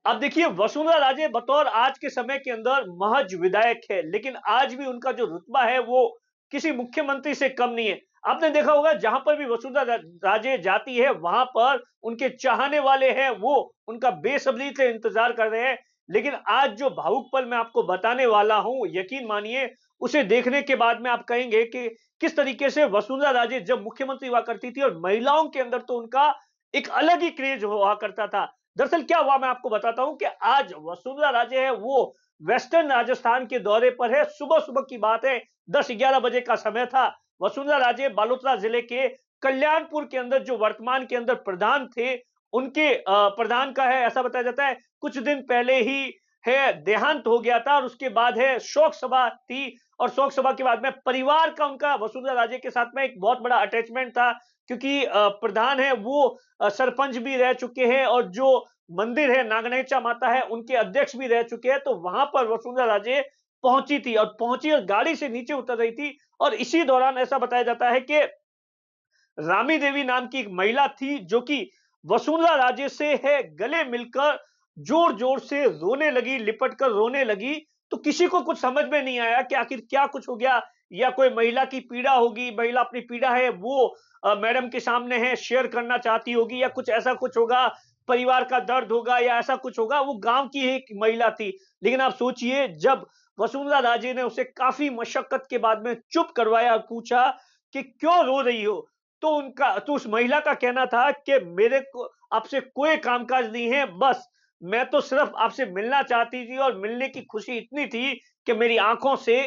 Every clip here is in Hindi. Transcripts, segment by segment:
अब देखिए वसुंधरा राजे बतौर आज के समय के अंदर महज विधायक है, लेकिन आज भी उनका जो रुतबा है वो किसी मुख्यमंत्री से कम नहीं है। आपने देखा होगा जहां पर भी वसुंधरा राजे जाती है वहां पर उनके चाहने वाले हैं वो उनका बेसब्री से इंतजार कर रहे हैं। लेकिन आज जो भावुक पल मैं आपको बताने वाला हूं, यकीन मानिए उसे देखने के बाद में आप कहेंगे कि किस तरीके से वसुंधरा राजे जब मुख्यमंत्री हुआ करती थी और महिलाओं के अंदर तो उनका एक अलग ही क्रेज हुआ करता था। दरअसल क्या हुआ मैं आपको बताता हूं कि आज वसुंधरा राजे है वो वेस्टर्न राजस्थान के दौरे पर है। सुबह सुबह की बात है, 10-11 बजे का समय था। वसुंधरा राजे बालोतरा जिले के कल्याणपुर के अंदर जो वर्तमान के अंदर प्रधान थे, उनके प्रधान का है ऐसा बताया जाता है कुछ दिन पहले ही है देहांत हो गया था और उसके बाद है शोक सभा थी और शोक सभा के बाद में परिवार का उनका वसुंधरा राजे के साथ में एक बहुत बड़ा अटैचमेंट था, क्योंकि प्रधान है वो सरपंच भी रह चुके हैं और जो मंदिर है नागनेचा माता है उनके अध्यक्ष भी रह चुके हैं। तो वहां पर वसुंधरा राजे पहुंची थी और पहुंची और गाड़ी से नीचे उतर रही थी और इसी दौरान ऐसा बताया जाता है कि रामी देवी नाम की एक महिला थी जो कि वसुंधरा राजे से है गले मिलकर जोर जोर से रोने लगी, लिपट कर रोने लगी। तो किसी को कुछ समझ में नहीं आया कि आखिर क्या कुछ हो गया, या कोई महिला की पीड़ा होगी, महिला अपनी पीड़ा है वो मैडम के सामने है शेयर करना चाहती होगी, या कुछ ऐसा कुछ होगा, परिवार का दर्द होगा या ऐसा कुछ होगा। वो गांव की एक महिला थी। लेकिन आप सोचिए जब वसुंधरा राजे ने उसे काफी मशक्कत के बाद में चुप करवाया और पूछा कि क्यों रो रही हो, तो उस महिला का कहना था कि मेरे को आपसे कोई कामकाज नहीं है, बस मैं तो सिर्फ आपसे मिलना चाहती थी और मिलने की खुशी इतनी थी कि मेरी आंखों से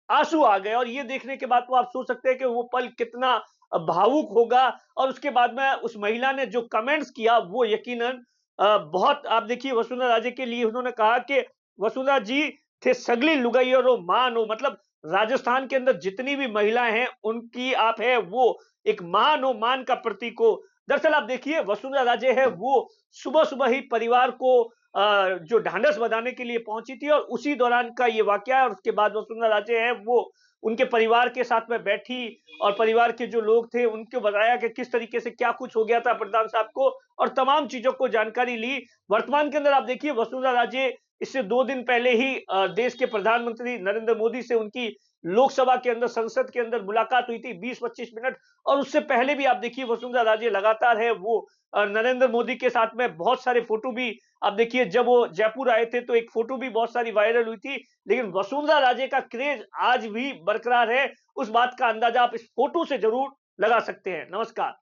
आंसू आ गए। और ये देखने के बाद तो आप सोच सकते हैं कि वो पल कितना भावुक होगा। और उसके बाद में उस महिला ने जो कमेंट्स किया वो यकीनन बहुत, आप देखिए वसुंधरा राजे के लिए उन्होंने कहा कि वसुंधरा जी थे सगली लुगाई और मान हो, मतलब राजस्थान के अंदर जितनी भी महिलाएं हैं उनकी आप है वो एक मान हो, मान का प्रतीक हो। दरअसल आप देखिए वसुंधरा राजे है वो सुबह सुबह ही परिवार को जो ढांढस बंधाने के लिए पहुंची थी और उसी दौरान का ये वाकया है। और उसके बाद वसुंधरा राजे है वो उनके परिवार के साथ में बैठी और परिवार के जो लोग थे उनको बताया कि किस तरीके से क्या कुछ हो गया था प्रधान साहब को, और तमाम चीजों को जानकारी ली। वर्तमान के अंदर आप देखिए वसुंधरा राजे इससे 2 दिन पहले ही देश के प्रधानमंत्री नरेंद्र मोदी से उनकी लोकसभा के अंदर, संसद के अंदर मुलाकात हुई थी 20-25 मिनट। और उससे पहले भी आप देखिए वसुंधरा राजे लगातार है वो नरेंद्र मोदी के साथ में बहुत सारे फोटो भी, आप देखिए जब वो जयपुर आए थे तो एक फोटो भी बहुत सारी वायरल हुई थी। लेकिन वसुंधरा राजे का क्रेज आज भी बरकरार है, उस बात का अंदाजा आप इस फोटो से जरूर लगा सकते हैं। नमस्कार।